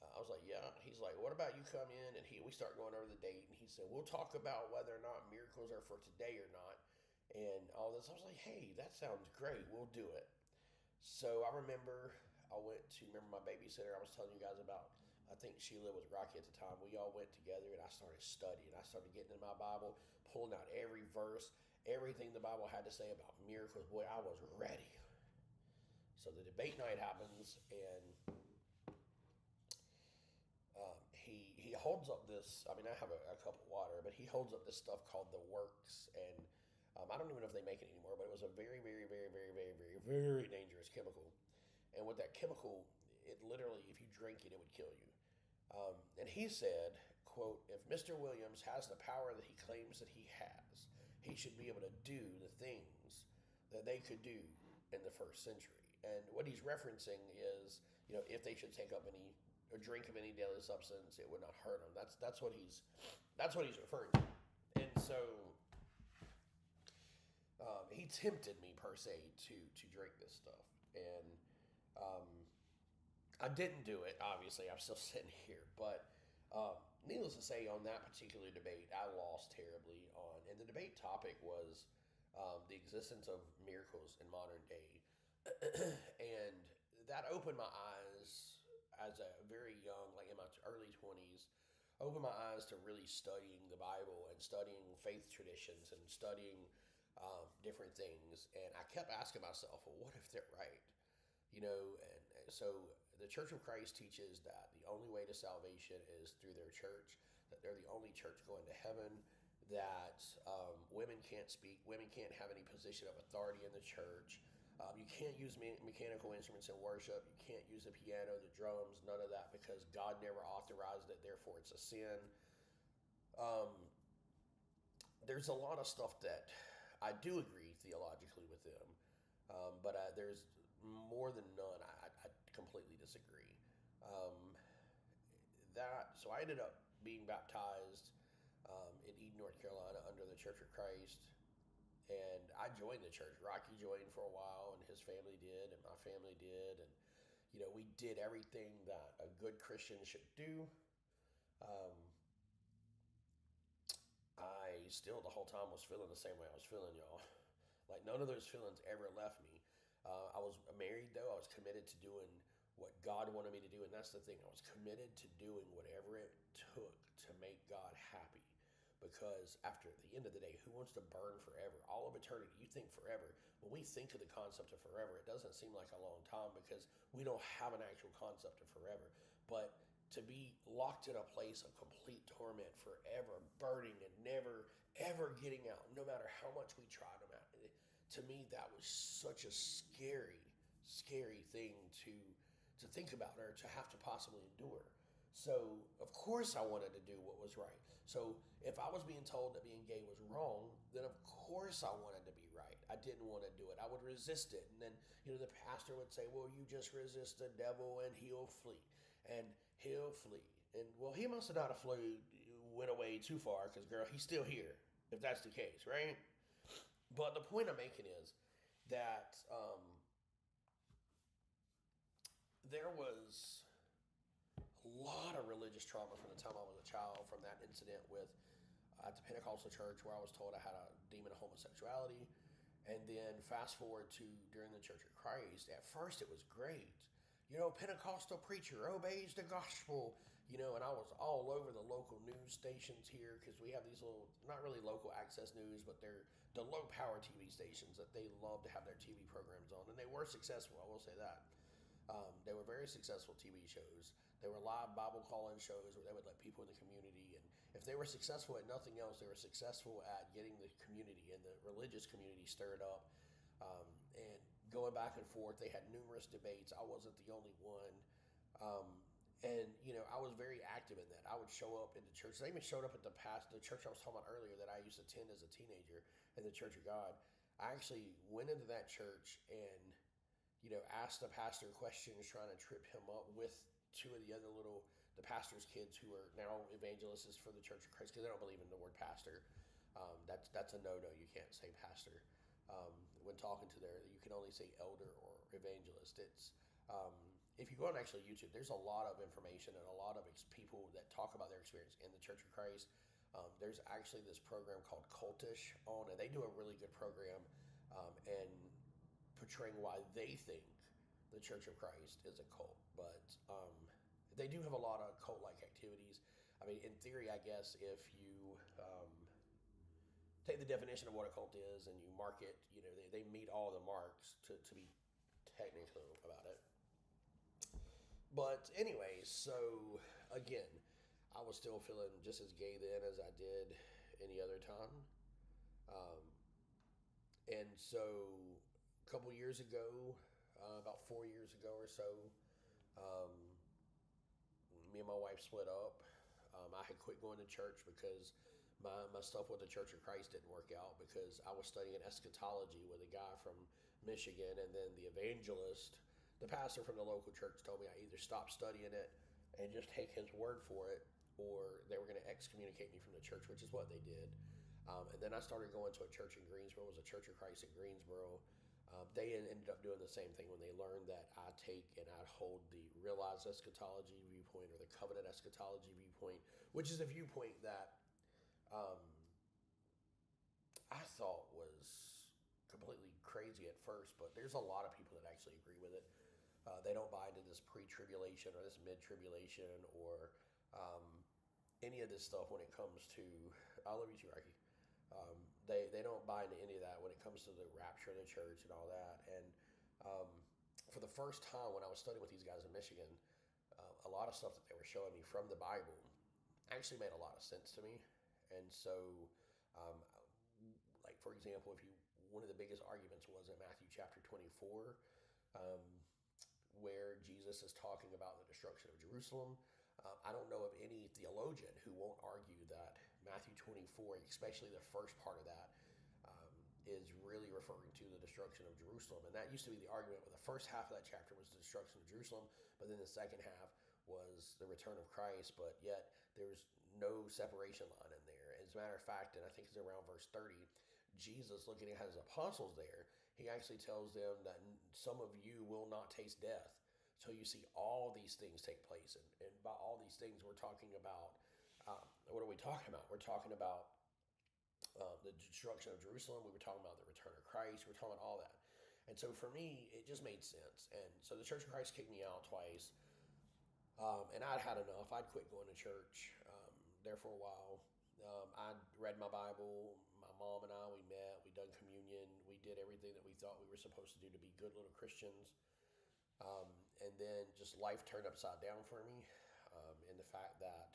I was like, "Yeah." He's like, "What about you come in?" And we start going over the date. And he said, "We'll talk about whether or not miracles are for today or not." And all this. I was like, "Hey, that sounds great. We'll do it." So I remember I went to, remember my babysitter I was telling you guys about? I think she lived with Rocky at the time. We all went together and I started studying. I started getting in my Bible, pulling out every verse, everything the Bible had to say about miracles. Boy, I was ready. So the debate night happens, and he holds up this. I mean, I have a cup of water, but he holds up this stuff called the Works, and I don't even know if they make it anymore. But it was a very, very, very, very, very, very, very dangerous chemical. And with that chemical, it literally, if you drink it, it would kill you. And he said, quote, "If Mr. Williams has the power that he claims that he has, he should be able to do the things that they could do in the first century." And what he's referencing is, if they should take up any or drink of any deadly substance, it would not hurt them. That's what he's referring to. And so he tempted me per se to drink this stuff, and I didn't do it. Obviously, I'm still sitting here, but needless to say, on that particular debate, I lost terribly on. And the debate topic was the existence of miracles in modern day, and that opened my eyes as a very young, like in my early 20s. Opened my eyes to really studying the Bible and studying faith traditions and studying different things. And I kept asking myself, well, what if they're right? And so the Church of Christ teaches that the only way to salvation is through their church, that they're the only church going to heaven, that women can't speak, women can't have any position of authority in the church. You can't use mechanical instruments in worship. You can't use the piano, the drums, none of that, because God never authorized it, therefore it's a sin. There's a lot of stuff that I do agree theologically with them, but there's more than none I completely disagree. Um, so I ended up being baptized in Eden, North Carolina, under the Church of Christ, and I joined the church. Rocky joined for a while, and his family did, and my family did, and we did everything that a good Christian should do. Um, I still the whole time was feeling the same way I was feeling, y'all. Like none of those feelings ever left me. I was married though. I was committed to doing what God wanted me to do, and that's the thing. I was committed to doing whatever it took to make God happy. Because after the end of the day, who wants to burn forever? All of eternity, you think forever. When we think of the concept of forever, it doesn't seem like a long time because we don't have an actual concept of forever. But to be locked in a place of complete torment forever, burning and never, ever getting out, no matter how much we try, to me, that was such a scary, scary thing to think about or to have to possibly endure. So, of course, I wanted to do what was right. So, if I was being told that being gay was wrong, then of course I wanted to be right. I didn't want to do it. I would resist it. And then, the pastor would say, well, you just resist the devil and he'll flee. And he'll flee. And, well, he must have not went away too far because, girl, he's still here, if that's the case, right? But the point I'm making is that there was a lot of religious trauma from the time I was a child, from that incident at the Pentecostal church where I was told I had a demon of homosexuality. And then fast forward to during the Church of Christ. At first it was great. Pentecostal preacher obeys the gospel, and I was all over the local news stations here because we have these little, not really local access news, but they're the low power TV stations that they love to have their TV programs on. And they were successful, I will say that. They were very successful TV shows. They were live Bible calling shows where they would let people in the community. And if they were successful at nothing else, they were successful at getting the community and the religious community stirred up. And going back and forth, they had numerous debates. I wasn't the only one. And I was very active in that. I would show up in the church. They even showed up at the church I was talking about earlier that I used to attend as a teenager in the Church of God. I actually went into that church and ask the pastor questions, trying to trip him up with two of the pastor's kids who are now evangelists for the Church of Christ, because they don't believe in the word pastor. That's a no-no. You can't say pastor. When talking to you can only say elder or evangelist. If you go on actually YouTube, there's a lot of information and a lot of people that talk about their experience in the Church of Christ. There's actually this program called Cultish on, and they do a really good program and portraying why they think the Church of Christ is a cult. But they do have a lot of cult-like activities. I mean, in theory, I guess if you take the definition of what a cult is and you mark it, they meet all the marks to be technical about it. But anyways, so again, I was still feeling just as gay then as I did any other time. And so a couple years ago, about 4 years ago or so, me and my wife split up. I had quit going to church because my stuff with the Church of Christ didn't work out, because I was studying eschatology with a guy from Michigan, and then the evangelist, the pastor from the local church, told me I either stop studying it and just take his word for it, or they were going to excommunicate me from the church, which is what they did. And then I started going to a church in Greensboro. It was a Church of Christ in Greensboro. They ended up doing the same thing when they learned that I take and I hold the realized eschatology viewpoint, or the covenant eschatology viewpoint, which is a viewpoint that I thought was completely crazy at first, but there's a lot of people that actually agree with it. They don't buy into this pre-tribulation or this mid-tribulation or any of this stuff when it comes to, I love you too, Rocky. They don't buy into any of that when it comes to the rapture of the church and all that. And for the first time when I was studying with these guys in Michigan, a lot of stuff that they were showing me from the Bible actually made a lot of sense to me. And so, like for example, one of the biggest arguments was in Matthew chapter 24, where Jesus is talking about the destruction of Jerusalem. I don't know of any theologian who won't argue that Matthew 24, especially the first part of that, is really referring to the destruction of Jerusalem. And that used to be the argument, where the first half of that chapter was the destruction of Jerusalem, but then the second half was the return of Christ, but yet there's no separation line in there. As a matter of fact, and I think it's around verse 30, Jesus, looking at his apostles there, he actually tells them that some of you will not taste death till you see all these things take place. And by all these things, we're talking about, what are we talking about? We're talking about the destruction of Jerusalem. We were talking about the return of Christ. We're talking about all that. And so for me, it just made sense. And so the Church of Christ kicked me out twice. And I'd had enough. I'd quit going to church there for a while. I read my Bible. My mom and I, we met. We done communion. We did everything that we thought we were supposed to do to be good little Christians. And then just life turned upside down for me, in the fact that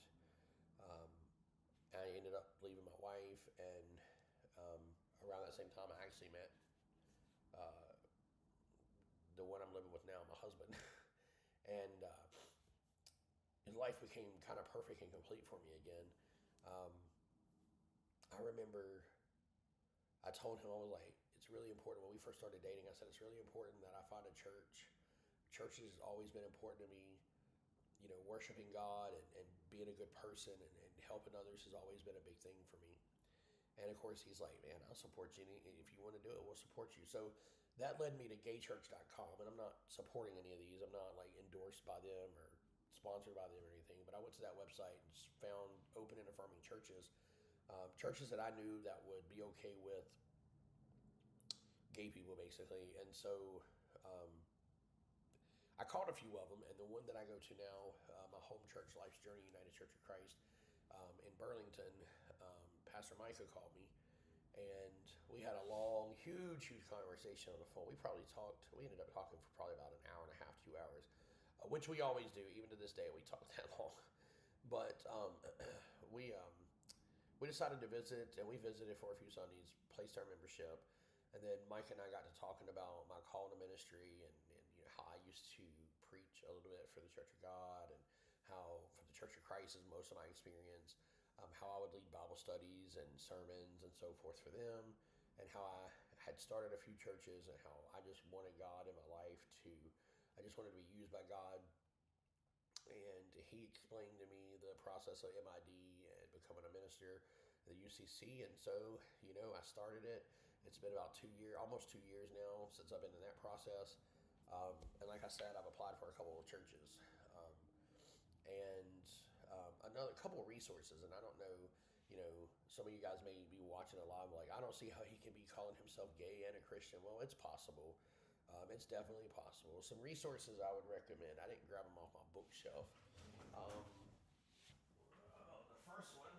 I ended up leaving my wife, and around that same time I actually met the one I'm living with now, my husband. And his life became kind of perfect and complete for me again. I remember I told him, I was like, it's really important. When we first started dating, I said, it's really important that I find a church. Church has always been important to me. Worshiping God and being a good person and helping others has always been a big thing for me. And of course, he's like, man, I'll support you. If you want to do it, we'll support you. So that led me to gaychurch.com. And I'm not supporting any of these. I'm not like endorsed by them or sponsored by them or anything. But I went to that website and just found open and affirming churches. Churches that I knew that would be okay with gay people, basically. And so I called a few of them, and the one that I go to now, my home church, Life's Journey United Church of Christ, in Burlington, Pastor Micah called me, and we had a long, huge conversation on the phone. We ended up talking for probably about an hour and a half, 2 hours, which we always do. Even to this day, we talk that long. But we decided to visit, and we visited for a few Sundays, placed our membership, and then Mike and I got to talking about my call to ministry and how I used to preach a little bit for the Church of God, and how for the Church of Christ is most of my experience, how I would lead Bible studies and sermons and so forth for them, and how I had started a few churches and how I just wanted God in my life I just wanted to be used by God. And he explained to me the process of MID and becoming a minister at the UCC. And so, I started it. It's been about 2 years, almost 2 years now since I've been in that process. And like I said, I've applied for a couple of churches. Another couple of resources. And I don't know, some of you guys may be watching a live like, I don't see how he can be calling himself gay and a Christian. Well, it's possible. It's definitely possible. Some resources I would recommend. I didn't grab them off my bookshelf. The first one.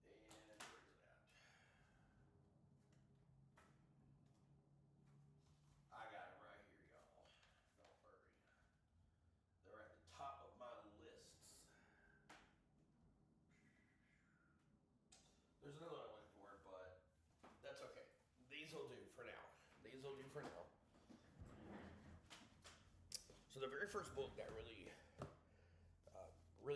And where's it at? I got them right here, y'all. Don't worry. They're at the top of my lists. There's another one I'm looking for, but that's okay. These will do for now. So the very first book that really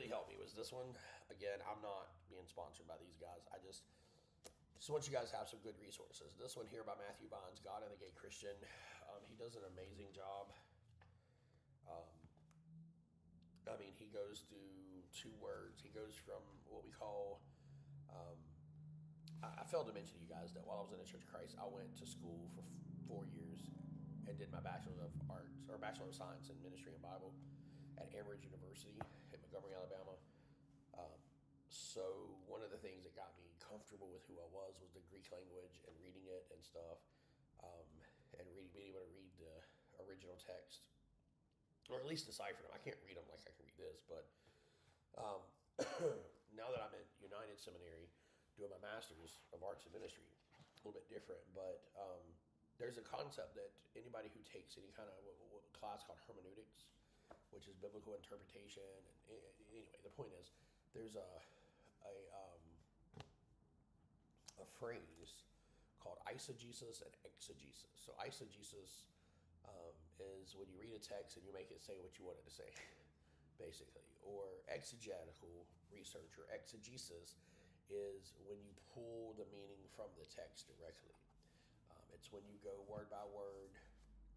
helped me was this one. Again, I'm not being sponsored by these guys. I just want you guys to have some good resources. This one here by Matthew Vines, God and the Gay Christian. He does an amazing job. He goes through 2 words. He goes from what we call... I failed to mention to you guys that while I was in the Church of Christ, I went to school for 4 years and did my Bachelor of Arts or Bachelor of Science in Ministry and Bible at Emory University in Montgomery, Alabama. So one of the things that got me comfortable with who I was the Greek language and reading it and stuff, and being able to read the original text, or at least decipher them. I can't read them like I can read this, but now that I'm at United Seminary, doing my Master's of Arts and Ministry, a little bit different, but there's a concept that anybody who takes any kind of what class called hermeneutics, which is biblical interpretation, and anyway, the point is there's a phrase called eisegesis and exegesis. So eisegesis is when you read a text and you make it say what you want it to say, basically, or exegetical research or exegesis is when you pull the meaning from the text directly. It's when you go word by word,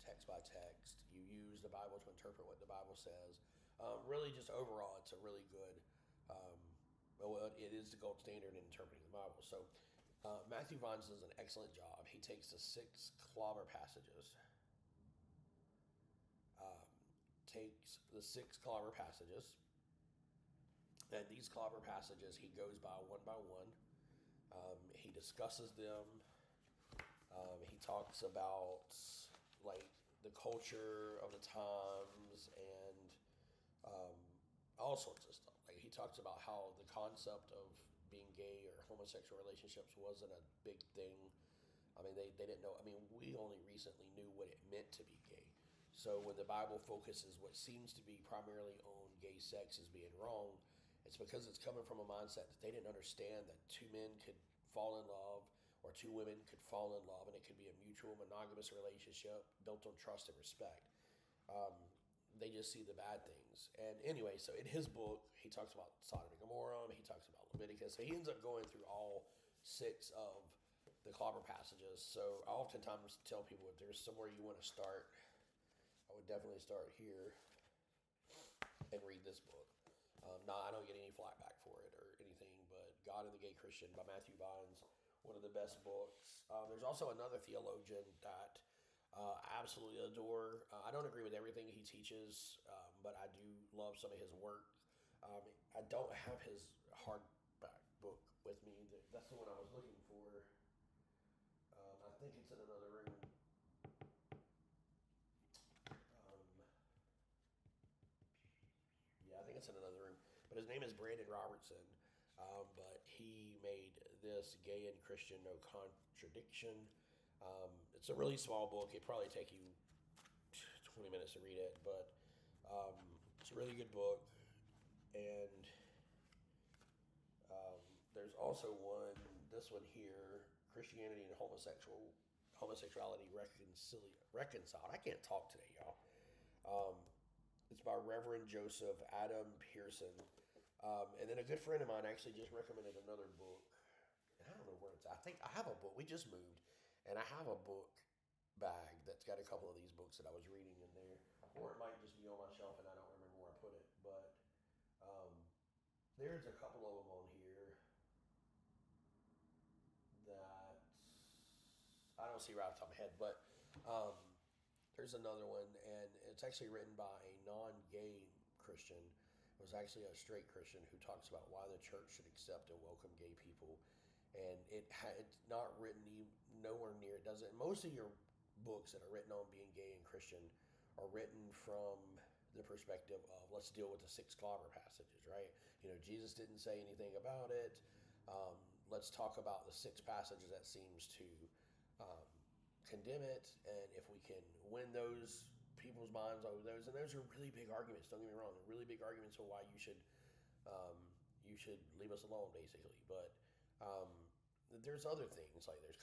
text by text. You use the Bible to interpret what the Bible says. Really, just overall, it's a really good, it is the gold standard in interpreting the Bible. So Matthew Vines does an excellent job. He takes the 6 clobber passages, and these clobber passages he goes by one. He discusses them. He talks about like the culture of the times and all sorts of stuff. Like he talks about how the concept of being gay or homosexual relationships wasn't a big thing. They didn't know. We only recently knew what it meant to be gay. So when the Bible focuses what seems to be primarily on gay sex as being wrong, it's because it's coming from a mindset that they didn't understand that 2 men could fall in love or 2 women could fall in love, and it could be a mutual monogamous relationship built on trust and respect. They just see the bad things. And anyway, so in his book, he talks about Sodom and Gomorrah, he talks about Leviticus. So he ends up going through all 6 of the clobber passages. So I oftentimes tell people if there's somewhere you want to start, I would definitely start here and read this book. I don't get any flack back for it or anything, but God and the Gay Christian by Matthew Vines, one of the best books. There's also another theologian that I absolutely adore. I don't agree with everything he teaches, but I do love some of his work. I don't have his hardback book with me. That's the one I was looking for. I think it's in another room. I think it's in another room. But his name is Brandon Robertson. But he made this Gay and Christian No Contradiction. It's a really small book. It'd probably take you 20 minutes to read it. But it's a really good book. And there's also this one here, Christianity and Homosexuality Reconciled. I can't talk today, y'all. It's by Reverend Joseph Adam Pearson. And then a good friend of mine actually just recommended another book. And I don't know where it's. I think I have a book. We just moved, and I have a book bag that's got a couple of these books that I was reading in there, or it might just be on my shelf and I don't remember where I put it. But there's a couple of them on here that I don't see right off the top of my head, but um, there's another one, and it's actually written by a non-gay Christian. It was actually a straight Christian who talks about why the church should accept and welcome gay people, and it's not written nowhere near. It doesn't. Most of your books that are written on being gay and Christian are written from the perspective of let's deal with the six clobber passages, right? Jesus didn't say anything about it. Um, let's talk about the six passages that seems to um, condemn it, and if we can win those people's minds over those, and those are really big arguments. Don't get me wrong; they're really big arguments on why um, you should leave us alone, basically. But um, there's other things like there's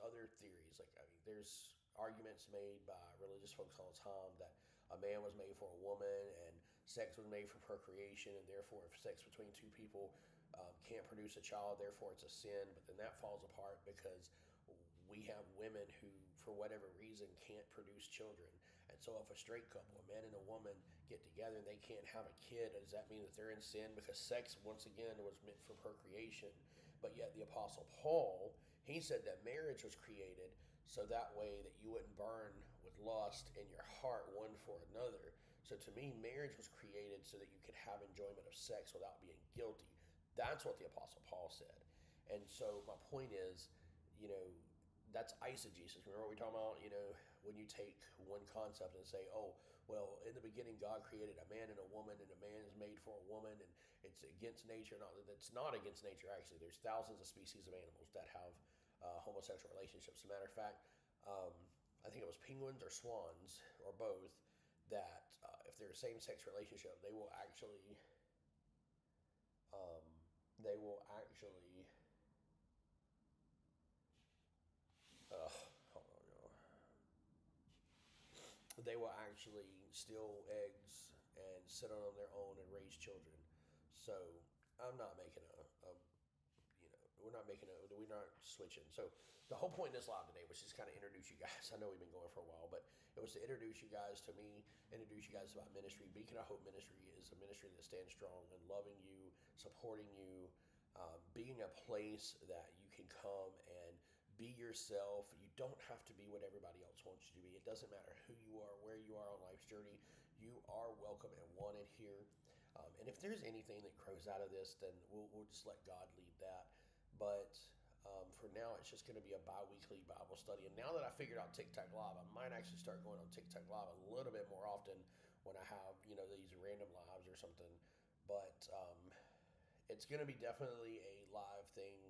other theories. Like there's arguments made by religious folks all the time that a man was made for a woman and sex was made for procreation, and therefore, if sex between two people can't produce a child, therefore it's a sin. But then that falls apart because we have women who, for whatever reason, can't produce children. And so if a straight couple, a man and a woman, get together and they can't have a kid, does that mean that they're in sin? Because sex, once again, was meant for procreation. But yet the Apostle Paul, he said that marriage was created so that way that you wouldn't burn with lust in your heart one for another. So to me, marriage was created so that you could have enjoyment of sex without being guilty. That's what the Apostle Paul said. And so my point is, that's eisegesis. Remember what we talking about? When you take one concept and say, oh, well, in the beginning, God created a man and a woman, and a man is made for a woman, and it's against nature. No, it's not against nature, actually. There's thousands of species of animals that have homosexual relationships. As a matter of fact, I think it was penguins or swans, or both, that if they're a same-sex relationship, they will actually, um, they will actually, hold on, y'all. They will actually steal eggs and sit on their own and raise children. So I'm not making we're not switching. So the whole point of this live today was just kind of introduce you guys. I know we've been going for a while, but it was to introduce you guys to me, introduce you guys about ministry. Beacon of Hope Ministry is a ministry that stands strong and loving you, supporting you, being a place that you can come and be yourself. You don't have to be what everybody else wants you to be. It doesn't matter who you are, where you are on life's journey. You are welcome and wanted here. And if there's anything that grows out of this, then we'll just let God lead that. But for now, it's just going to be a bi-weekly Bible study. And now that I figured out TikTok Live, I might actually start going on TikTok Live a little bit more often when I have, these random lives or something. But it's going to be definitely a live thing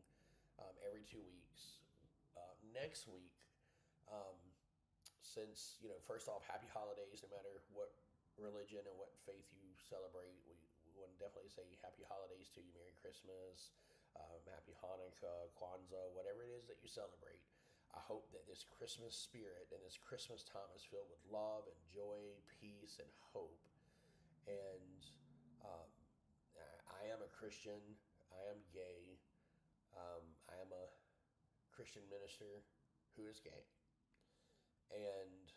every 2 weeks. Next week, since, first off, happy holidays, no matter what religion and what faith you celebrate. We want to definitely say happy holidays to you. Merry Christmas, happy Hanukkah, Kwanzaa, whatever it is that you celebrate. I hope that this Christmas spirit and this Christmas time is filled with love and joy, peace, and hope. And I am a Christian. I am gay. I am a Christian minister who is gay. And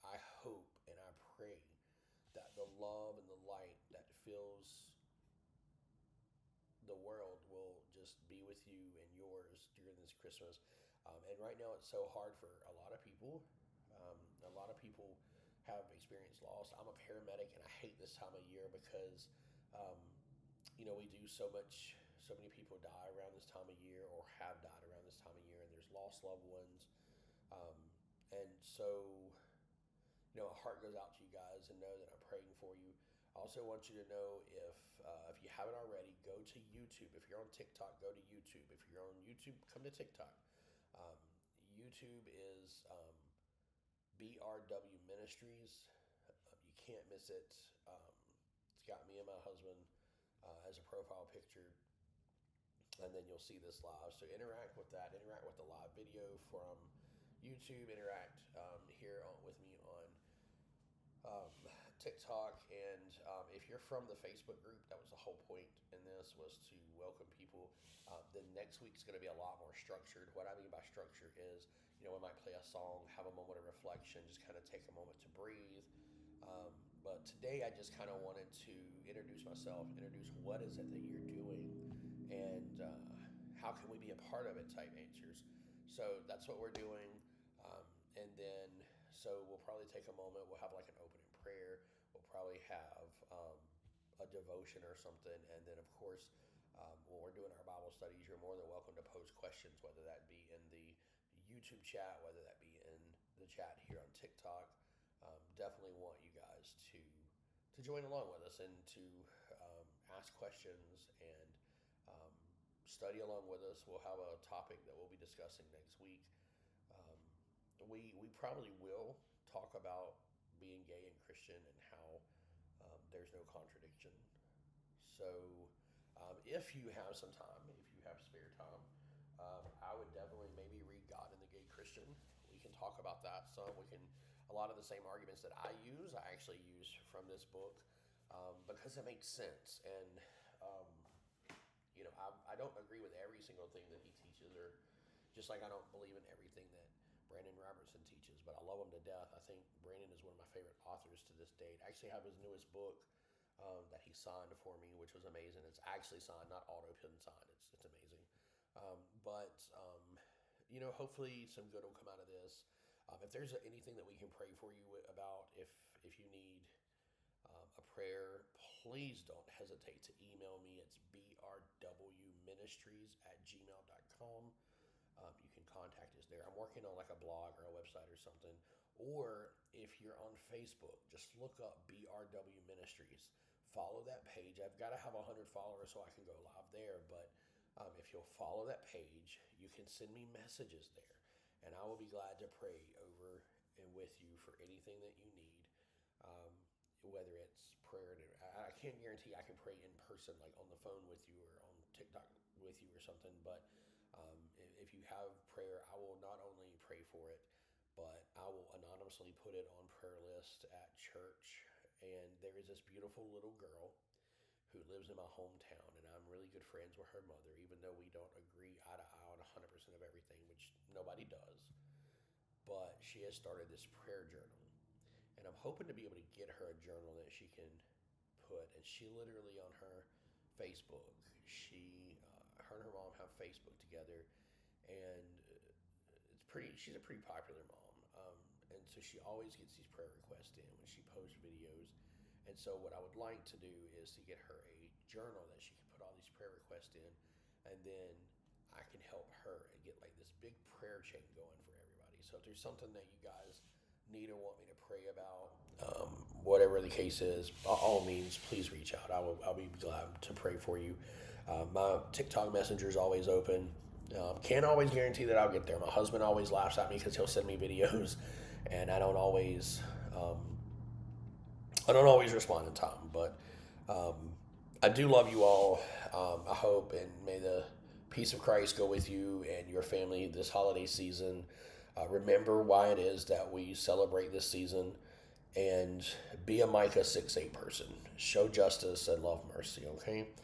I hope and I pray that the love and the light that fills the world will just be with you and yours during this Christmas. And right now it's so hard for a lot of people. A lot of people have experienced loss. I'm a paramedic and I hate this time of year because, we do so many people die around this time of year or have died around this time of year, and there's lost loved ones. And so, a heart goes out to you guys and know that I'm praying for you. I also want you to know if you haven't already, go to YouTube. If you're on TikTok, go to YouTube. If you're on YouTube, come to TikTok. YouTube is BRW Ministries. You can't miss it. It's got me and my husband as a profile picture. And then you'll see this live. So interact with that. Interact with the live video from YouTube. Interact here with me on TikTok, and if you're from the Facebook group, that was the whole point in this, was to welcome people. The next week's going to be a lot more structured. What I mean by structure is, we might play a song, have a moment of reflection, just kind of take a moment to breathe. But today I just kind of wanted to introduce myself, introduce what is it that you're doing, and how can we be a part of it type answers. So that's what we're doing. And then, so we'll probably take a moment, we'll have like an opening prayer, we'll probably have a devotion or something, and then of course, when we're doing our Bible studies, you're more than welcome to pose questions, whether that be in the YouTube chat, whether that be in the chat here on TikTok. Definitely want you guys to join along with us and to ask questions and study along with us. We'll have a topic that we'll be discussing next week. We probably will talk about being gay and Christian and how there's no contradiction. So if you have some time, if you have spare time, I would definitely maybe read God and the Gay Christian. We can talk about that some. A lot of the same arguments that I actually use from this book because it makes sense. And, I don't agree with every single thing that he teaches, or just like I don't believe in everything that Brandon Robertson teaches, but I love him to death. I think Brandon is one of my favorite authors to this date. I actually have his newest book that he signed for me, which was amazing. It's actually signed, not auto-pen signed. It's amazing. Hopefully some good will come out of this. If there's anything that we can pray for you about, if you need a prayer, please don't hesitate to email me. It's brwministries@gmail.com. You can contact us there. I'm working on like a blog or a website or something. Or if you're on Facebook, just look up BRW Ministries. Follow that page. I've got to have 100 followers so I can go live there. But if you'll follow that page, you can send me messages there. And I will be glad to pray over and with you for anything that you need. Whether it's prayer, I can't guarantee I can pray in person, like on the phone with you or on TikTok with you or something. But if you have prayer, I will not only pray for it, but I will anonymously put it on prayer list at church. And there is this beautiful little girl who lives in my hometown, and I'm really good friends with her mother, even though we don't agree eye to eye on 100% of everything, which nobody does. But she has started this prayer journal, and I'm hoping to be able to get her a journal that she can put. And she literally on her Facebook, her and her mom have Facebook together, and she's a pretty popular mom. And so she always gets these prayer requests in when she posts videos. And so what I would like to do is to get her a journal that she can put all these prayer requests in, and then I can help her and get like this big prayer chain going for everybody. So if there's something that you guys need or want me to pray about, whatever the case is, by all means, please reach out. I'll be glad to pray for you. My TikTok messenger is always open. Can't always guarantee that I'll get there. My husband always laughs at me because he'll send me videos, and I don't always respond in time. But I do love you all. I hope, and may the peace of Christ go with you and your family this holiday season. Remember why it is that we celebrate this season, and be a Micah 6:8 person. Show justice and love mercy, okay?